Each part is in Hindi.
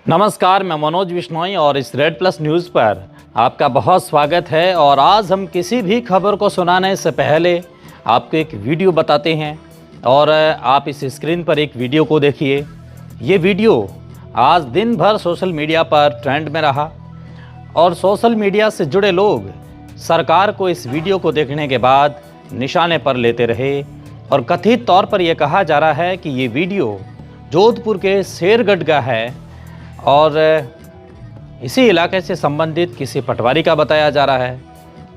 नमस्कार, मैं मनोज विश्नोई और इस रेड प्लस न्यूज़ पर आपका बहुत स्वागत है। और आज हम किसी भी खबर को सुनाने से पहले आपको एक वीडियो बताते हैं और आप इस स्क्रीन पर एक वीडियो को देखिए। ये वीडियो आज दिन भर सोशल मीडिया पर ट्रेंड में रहा और सोशल मीडिया से जुड़े लोग सरकार को इस वीडियो को देखने के बाद निशाने पर लेते रहे और कथित तौर पर यह कहा जा रहा है कि ये वीडियो जोधपुर के शेरगढ़ का है और इसी इलाके से संबंधित किसी पटवारी का बताया जा रहा है,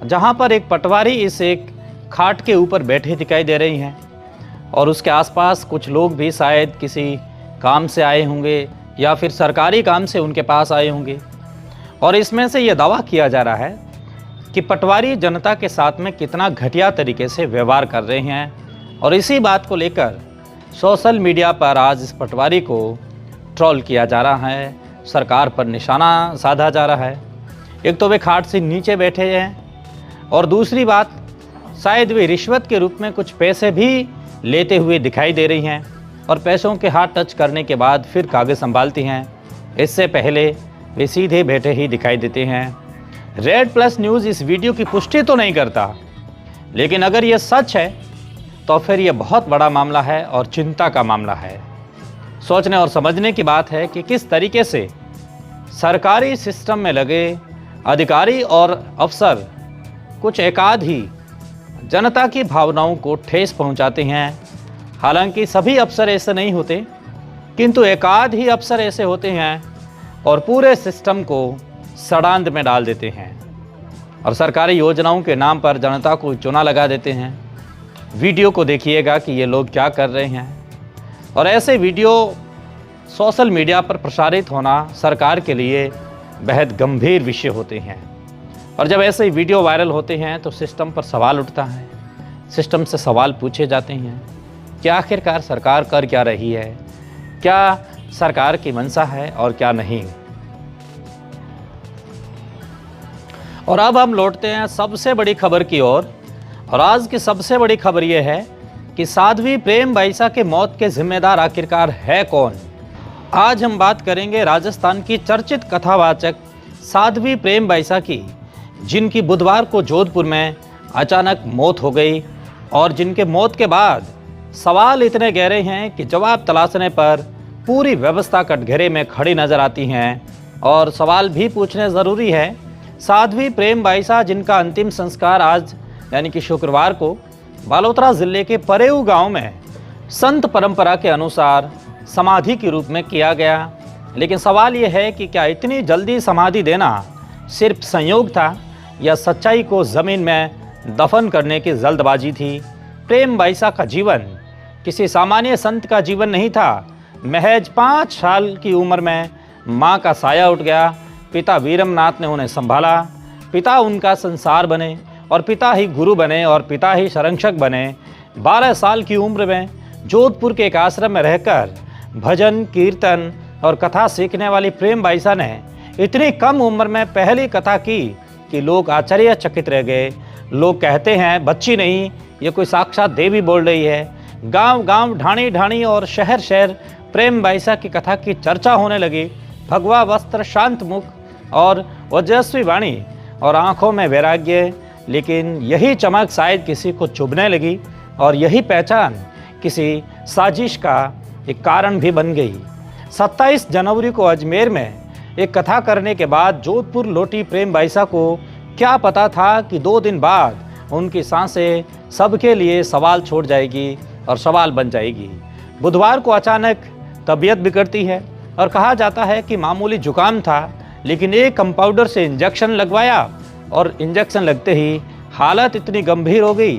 जहां पर एक पटवारी इस एक खाट के ऊपर बैठे दिखाई दे रही हैं और उसके आसपास कुछ लोग भी शायद किसी काम से आए होंगे या फिर सरकारी काम से उनके पास आए होंगे। और इसमें से ये दावा किया जा रहा है कि पटवारी जनता के साथ में कितना घटिया तरीके से व्यवहार कर रहे हैं और इसी बात को लेकर सोशल मीडिया पर आज इस पटवारी को ट्रोल किया जा रहा है, सरकार पर निशाना साधा जा रहा है। एक तो वे खाट से नीचे बैठे हैं और दूसरी बात शायद वे रिश्वत के रूप में कुछ पैसे भी लेते हुए दिखाई दे रही हैं और पैसों के हाथ टच करने के बाद फिर कागज़ संभालती हैं। इससे पहले वे सीधे बैठे ही दिखाई देते हैं। रेड प्लस न्यूज़ इस वीडियो की पुष्टि तो नहीं करता, लेकिन अगर ये सच है तो फिर ये बहुत बड़ा मामला है और चिंता का मामला है। सोचने और समझने की बात है कि किस तरीके से सरकारी सिस्टम में लगे अधिकारी और अफसर कुछ एकाध ही जनता की भावनाओं को ठेस पहुंचाते हैं। हालांकि सभी अफसर ऐसे नहीं होते, किंतु एकाध ही अफसर ऐसे होते हैं और पूरे सिस्टम को सड़ांध में डाल देते हैं और सरकारी योजनाओं के नाम पर जनता को चूना लगा देते हैं। वीडियो को देखिएगा कि ये लोग क्या कर रहे हैं। और ऐसे वीडियो सोशल मीडिया पर प्रसारित होना सरकार के लिए बेहद गंभीर विषय होते हैं और जब ऐसे वीडियो वायरल होते हैं तो सिस्टम पर सवाल उठता है, सिस्टम से सवाल पूछे जाते हैं कि आखिरकार सरकार कर क्या रही है, क्या सरकार की मंशा है और क्या नहीं। और अब हम लौटते हैं सबसे बड़ी खबर की ओर और आज की सबसे बड़ी खबर यह है कि साध्वी प्रेम बाईसा के मौत के जिम्मेदार आखिरकार है कौन। आज हम बात करेंगे राजस्थान की चर्चित कथावाचक साध्वी प्रेम बाईसा की, जिनकी बुधवार को जोधपुर में अचानक मौत हो गई और जिनके मौत के बाद सवाल इतने गहरे हैं कि जवाब तलाशने पर पूरी व्यवस्था कटघरे में खड़ी नजर आती हैं और सवाल भी पूछने ज़रूरी है। साध्वी प्रेम बाईसा, जिनका अंतिम संस्कार आज यानी कि शुक्रवार को बालोतरा ज़िले के परेऊ गांव में संत परंपरा के अनुसार समाधि के रूप में किया गया, लेकिन सवाल यह है कि क्या इतनी जल्दी समाधि देना सिर्फ संयोग था या सच्चाई को ज़मीन में दफन करने की जल्दबाजी थी। प्रेम बाईसा का जीवन किसी सामान्य संत का जीवन नहीं था। महज 5 साल की उम्र में माँ का साया उठ गया। पिता वीरमनाथ ने उन्हें संभाला, पिता उनका संसार बने और पिता ही गुरु बने और पिता ही संरक्षक बने। 12 साल की उम्र में जोधपुर के एक आश्रम में रहकर भजन कीर्तन और कथा सीखने वाली प्रेम बाईसा ने इतनी कम उम्र में पहली कथा की कि लोग आश्चर्यचकित रह गए। लोग कहते हैं बच्ची नहीं, ये कोई साक्षात देवी बोल रही है। गांव गांव, ढाणी ढाणी और शहर शहर प्रेम बाईसा की कथा की चर्चा होने लगी। भगवा वस्त्र, शांत मुख और ओजस्वी वाणी और आंखों में वैराग्य, लेकिन यही चमक शायद किसी को चुभने लगी और यही पहचान किसी साजिश का एक कारण भी बन गई। 27 जनवरी को अजमेर में एक कथा करने के बाद जोधपुर लौटी प्रेम बाईसा को क्या पता था कि 2 दिन बाद उनकी सांसें सबके लिए सवाल छोड़ जाएगी और सवाल बन जाएगी। बुधवार को अचानक तबीयत बिगड़ती है और कहा जाता है कि मामूली जुकाम था, लेकिन एक कंपाउंडर से इंजेक्शन लगवाया और इंजेक्शन लगते ही हालत इतनी गंभीर हो गई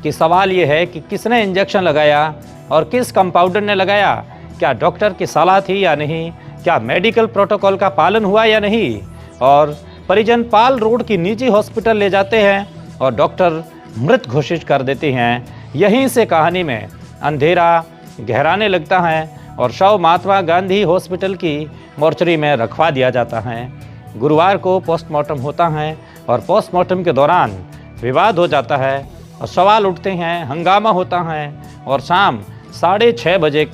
कि सवाल ये है कि किसने इंजेक्शन लगाया और किस कंपाउंडर ने लगाया। क्या डॉक्टर की सलाह थी या नहीं, क्या मेडिकल प्रोटोकॉल का पालन हुआ या नहीं। और परिजन पाल रोड की निजी हॉस्पिटल ले जाते हैं और डॉक्टर मृत घोषित कर देते हैं। यहीं से कहानी में अंधेरा गहराने लगता है और शव महात्मा गांधी हॉस्पिटल की मोर्चरी में रखवा दिया जाता है। गुरुवार को पोस्टमार्टम होता है और पोस्टमार्टम के दौरान विवाद हो जाता है और सवाल उठते हैं, हंगामा होता है और शाम 6:30 बजे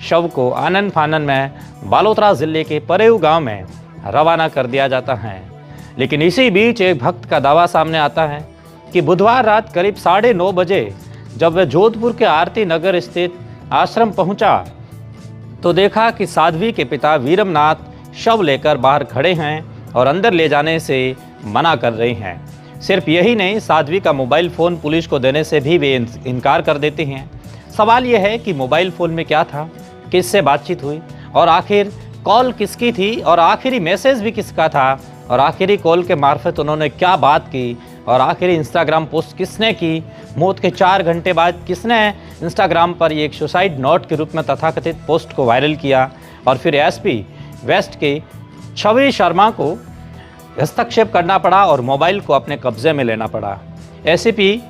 शव को आनन फानन में बालोतरा जिले के परेऊ गांव में रवाना कर दिया जाता है। लेकिन इसी बीच एक भक्त का दावा सामने आता है कि बुधवार रात करीब 9:30 बजे जब वह जोधपुर के आरती नगर स्थित आश्रम पहुंचा तो देखा कि साध्वी के पिता वीरमनाथ शव लेकर बाहर खड़े हैं और अंदर ले जाने से मना कर रहे हैं। सिर्फ यही नहीं, साध्वी का मोबाइल फ़ोन पुलिस को देने से भी वे इनकार कर देते हैं। सवाल यह है कि मोबाइल फ़ोन में क्या था, किससे बातचीत हुई और आखिर कॉल किसकी थी और आखिरी मैसेज भी किसका था और आखिरी कॉल के मार्फत उन्होंने क्या बात की और आखिरी इंस्टाग्राम पोस्ट किसने की। मौत के 4 घंटे बाद किसने इंस्टाग्राम पर एक सुसाइड नोट के रूप में तथाकथित पोस्ट को वायरल किया और फिर एसपी वेस्ट के छवि शर्मा को हस्तक्षेप करना पड़ा और मोबाइल को अपने कब्जे में लेना पड़ा। एसीपी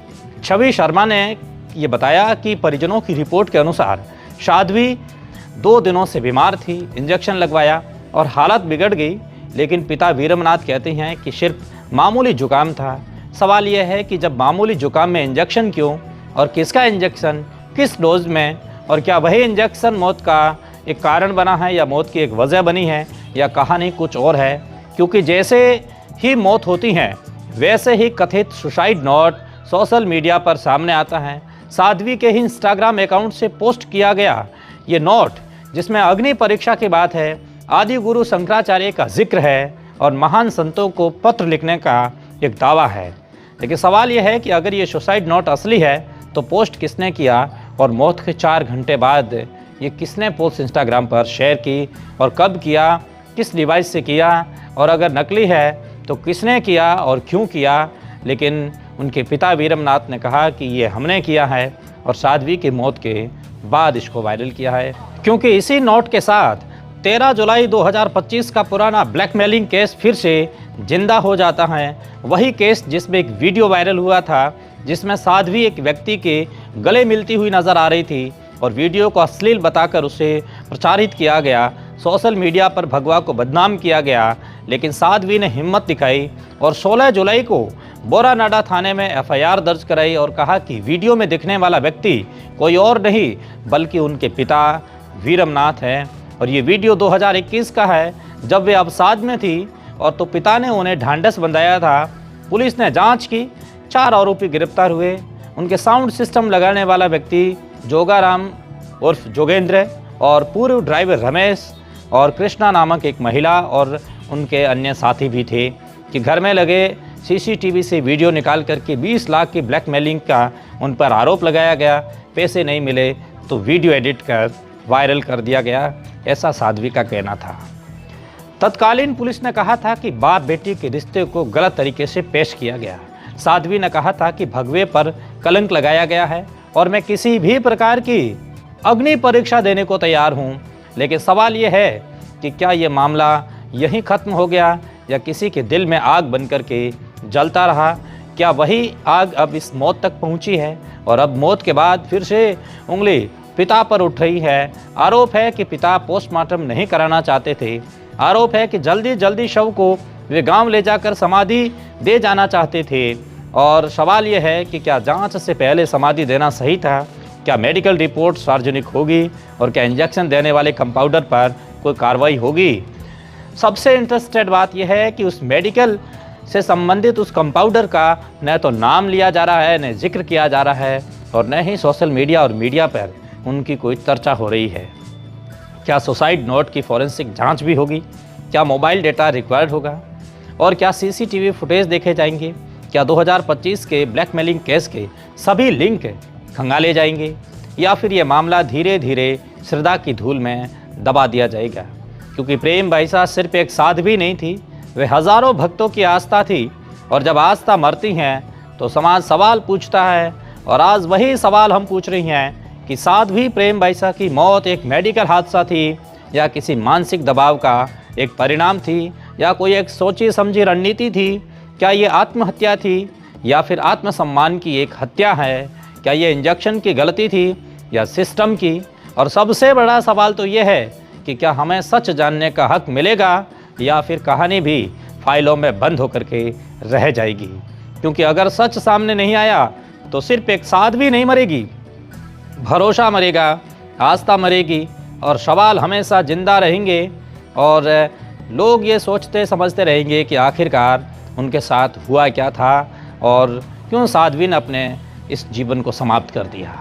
छवि शर्मा ने ये बताया कि परिजनों की रिपोर्ट के अनुसार साध्वी 2 दिनों से बीमार थी, इंजेक्शन लगवाया और हालत बिगड़ गई। लेकिन पिता वीरमनाथ कहते हैं कि सिर्फ मामूली जुकाम था। सवाल यह है कि जब मामूली जुकाम में इंजेक्शन क्यों और किसका इंजेक्शन, किस डोज में, और क्या वही इंजेक्शन मौत का एक कारण बना है या मौत की एक वजह बनी है या कहानी कुछ और है। क्योंकि जैसे ही मौत होती है वैसे ही कथित सुसाइड नोट सोशल मीडिया पर सामने आता है। साध्वी के ही इंस्टाग्राम अकाउंट से पोस्ट किया गया ये नोट, जिसमें अग्नि परीक्षा की बात है, आदि गुरु शंकराचार्य का जिक्र है और महान संतों को पत्र लिखने का एक दावा है। लेकिन सवाल यह है कि अगर ये सुसाइड नोट असली है तो पोस्ट किसने किया और मौत के 4 घंटे बाद ये किसने पोस्ट इंस्टाग्राम पर शेयर की और कब किया, किस डिवाइस से किया, और अगर नकली है तो किसने किया और क्यों किया। लेकिन उनके पिता वीरमनाथ ने कहा कि ये हमने किया है और साध्वी की मौत के बाद इसको वायरल किया है। क्योंकि इसी नोट के साथ 13 जुलाई 2025 का पुराना ब्लैकमेलिंग केस फिर से जिंदा हो जाता है। वही केस जिसमें एक वीडियो वायरल हुआ था जिसमें साध्वी एक व्यक्ति के गले मिलती हुई नजर आ रही थी और वीडियो को अश्लील बताकर उसे प्रचारित किया गया। सोशल मीडिया पर भगवा को बदनाम किया गया। लेकिन साध्वी ने हिम्मत दिखाई और 16 जुलाई को बोरानाडा थाने में एफआईआर दर्ज कराई और कहा कि वीडियो में दिखने वाला व्यक्ति कोई और नहीं बल्कि उनके पिता वीरमनाथ है। और ये वीडियो 2021 का है जब वे अवसाद में थी और तो पिता ने उन्हें ढांढस बंधाया था। पुलिस ने जांच की, 4 आरोपी गिरफ्तार हुए। उनके साउंड सिस्टम लगाने वाला व्यक्ति जोगाराम उर्फ जोगेंद्र और पूर्व ड्राइवर रमेश और कृष्णा नामक एक महिला और उनके अन्य साथी भी थे कि घर में लगे सीसीटीवी से वीडियो निकाल करके 20 लाख की ब्लैकमेलिंग का उन पर आरोप लगाया गया। पैसे नहीं मिले तो वीडियो एडिट कर वायरल कर दिया गया, ऐसा साध्वी का कहना था। तत्कालीन पुलिस ने कहा था कि बाप बेटी के रिश्ते को गलत तरीके से पेश किया गया। साध्वी ने कहा था कि भगवे पर कलंक लगाया गया है और मैं किसी भी प्रकार की अग्नि परीक्षा देने को तैयार हूँ। लेकिन सवाल ये है कि क्या ये मामला यहीं ख़त्म हो गया या किसी के दिल में आग बन करके जलता रहा। क्या वही आग अब इस मौत तक पहुँची है और अब मौत के बाद फिर से उंगली पिता पर उठ रही है। आरोप है कि पिता पोस्टमार्टम नहीं कराना चाहते थे। आरोप है कि जल्दी जल्दी शव को वे गांव ले जाकर समाधि दे जाना चाहते थे। और सवाल यह है कि क्या जांच से पहले समाधि देना सही था, क्या मेडिकल रिपोर्ट सार्वजनिक होगी और क्या इंजेक्शन देने वाले कंपाउंडर पर कोई कार्रवाई होगी। सबसे इंटरेस्टेड बात यह है कि उस मेडिकल से संबंधित उस कंपाउंडर का न तो नाम लिया जा रहा है, न जिक्र किया जा रहा है और न ही सोशल मीडिया और मीडिया पर उनकी कोई चर्चा हो रही है। क्या सुसाइड नोट की फॉरेंसिक जांच भी होगी, क्या मोबाइल डेटा रिक्वायर्ड होगा और क्या सीसीटीवी फुटेज देखे जाएंगे, क्या 2025 के ब्लैकमेलिंग केस के सभी लिंक खंगाले जाएंगे या फिर ये मामला धीरे धीरे श्रद्धा की धूल में दबा दिया जाएगा। क्योंकि प्रेम भाईसा सिर्फ एक साध्वी नहीं थी, वे हज़ारों भक्तों की आस्था थी और जब आस्था मरती हैं तो समाज सवाल पूछता है। और आज वही सवाल हम पूछ रही हैं कि साध्वी प्रेम भाईसा की मौत एक मेडिकल हादसा थी या किसी मानसिक दबाव का एक परिणाम थी या कोई एक सोची समझी रणनीति थी। क्या ये आत्महत्या थी या फिर आत्मसम्मान की एक हत्या है। क्या ये इंजेक्शन की गलती थी या सिस्टम की। और सबसे बड़ा सवाल तो ये है कि क्या हमें सच जानने का हक मिलेगा या फिर कहानी भी फाइलों में बंद होकर के रह जाएगी। क्योंकि अगर सच सामने नहीं आया तो सिर्फ एक साध्वी नहीं मरेगी, भरोसा मरेगा, आस्था मरेगी, और सवाल हमेशा ज़िंदा रहेंगे और लोग ये सोचते समझते रहेंगे कि आखिरकार उनके साथ हुआ क्या था और क्यों साध्वी ने अपने इस जीवन को समाप्त कर दिया।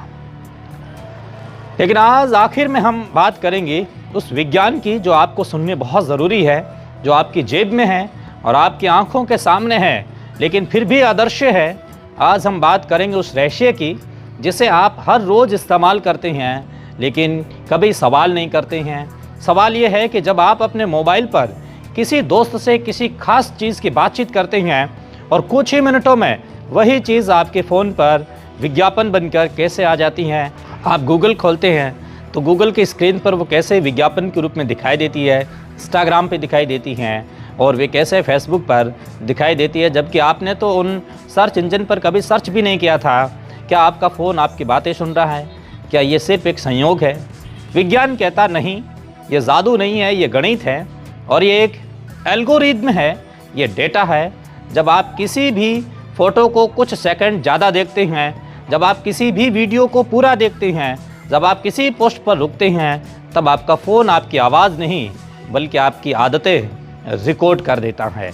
लेकिन आज आखिर में हम बात करेंगे उस विज्ञान की जो आपको सुनने बहुत ज़रूरी है, जो आपकी जेब में है और आपकी आंखों के सामने है, लेकिन फिर भी अदृश्य है। आज हम बात करेंगे उस रहस्य की जिसे आप हर रोज़ इस्तेमाल करते हैं लेकिन कभी सवाल नहीं करते हैं। सवाल ये है कि जब आप अपने मोबाइल पर किसी दोस्त से किसी खास चीज़ की बातचीत करते हैं और कुछ ही मिनटों में वही चीज़ आपके फ़ोन पर विज्ञापन बनकर कैसे आ जाती हैं। आप गूगल खोलते हैं तो गूगल की स्क्रीन पर वो कैसे विज्ञापन के रूप में दिखाई देती है, इंस्टाग्राम पे दिखाई देती हैं और वे कैसे फेसबुक पर दिखाई देती है, जबकि आपने तो उन सर्च इंजन पर कभी सर्च भी नहीं किया था। क्या आपका फ़ोन आपकी बातें सुन रहा है? क्या ये सिर्फ एक संयोग है? विज्ञान कहता नहीं, ये जादू नहीं है, ये गणित है और ये एक एल्गोरिदम है, ये डेटा है। जब आप किसी भी फ़ोटो को कुछ सेकंड ज़्यादा देखते हैं, जब आप किसी भी वीडियो को पूरा देखते हैं, जब आप किसी पोस्ट पर रुकते हैं, तब आपका फ़ोन आपकी आवाज़ नहीं बल्कि आपकी आदतें रिकॉर्ड कर देता है।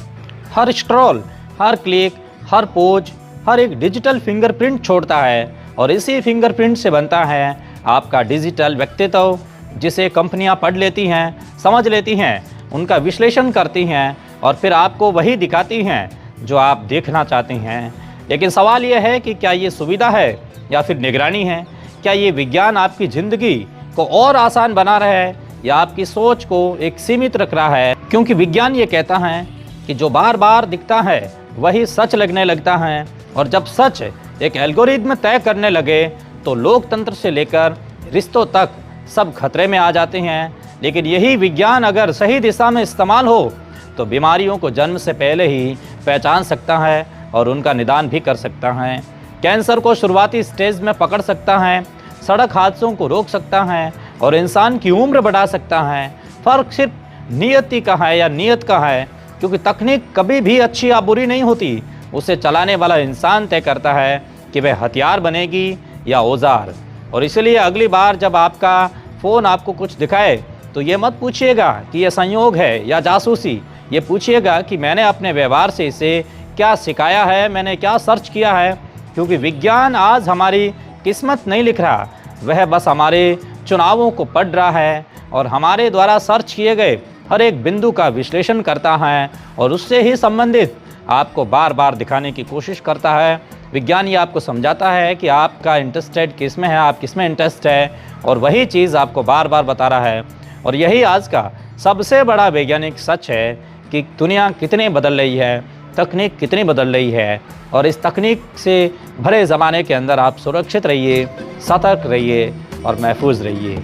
हर स्क्रॉल, हर क्लिक, हर पोज, हर एक डिजिटल फिंगरप्रिंट छोड़ता है और इसी फिंगरप्रिंट से बनता है आपका डिजिटल व्यक्तित्व, जिसे कंपनियां पढ़ लेती हैं, समझ लेती हैं, उनका विश्लेषण करती हैं और फिर आपको वही दिखाती हैं जो आप देखना चाहते हैं। लेकिन सवाल यह है कि क्या ये सुविधा है या फिर निगरानी है? क्या ये विज्ञान आपकी ज़िंदगी को और आसान बना रहा है या आपकी सोच को एक सीमित रख रहा है? क्योंकि विज्ञान ये कहता है कि जो बार बार दिखता है वही सच लगने लगता है और जब सच एक एल्गोरिदम तय करने लगे तो लोकतंत्र से लेकर रिश्तों तक सब खतरे में आ जाते हैं। लेकिन यही विज्ञान अगर सही दिशा में इस्तेमाल हो तो बीमारियों को जन्म से पहले ही पहचान सकता है और उनका निदान भी कर सकता है। कैंसर को शुरुआती स्टेज में पकड़ सकता है, सड़क हादसों को रोक सकता है और इंसान की उम्र बढ़ा सकता है। फ़र्क सिर्फ नियति का है या नियत का है, क्योंकि तकनीक कभी भी अच्छी या बुरी नहीं होती, उसे चलाने वाला इंसान तय करता है कि वह हथियार बनेगी या औजार। और इसलिए अगली बार जब आपका फ़ोन आपको कुछ दिखाए तो ये मत पूछिएगा कि यह संयोग है या जासूसी, ये पूछिएगा कि मैंने अपने व्यवहार से इसे क्या सिखाया है, मैंने क्या सर्च किया है। क्योंकि विज्ञान आज हमारी किस्मत नहीं लिख रहा, वह बस हमारे चुनावों को पढ़ रहा है और हमारे द्वारा सर्च किए गए हर एक बिंदु का विश्लेषण करता है और उससे ही संबंधित आपको बार बार दिखाने की कोशिश करता है। विज्ञान ये आपको समझाता है कि आपका इंटरेस्टेड किस में है, आप किस में इंटरेस्ट है और वही चीज़ आपको बार बार बता रहा है। और यही आज का सबसे बड़ा वैज्ञानिक सच है कि दुनिया कितनी बदल रही है, तकनीक कितनी बदल रही है और इस तकनीक से भरे ज़माने के अंदर आप सुरक्षित रहिए, सतर्क रहिए और महफूज रहिए।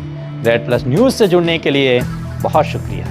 रेड प्लस न्यूज़ से जुड़ने के लिए बहुत शुक्रिया।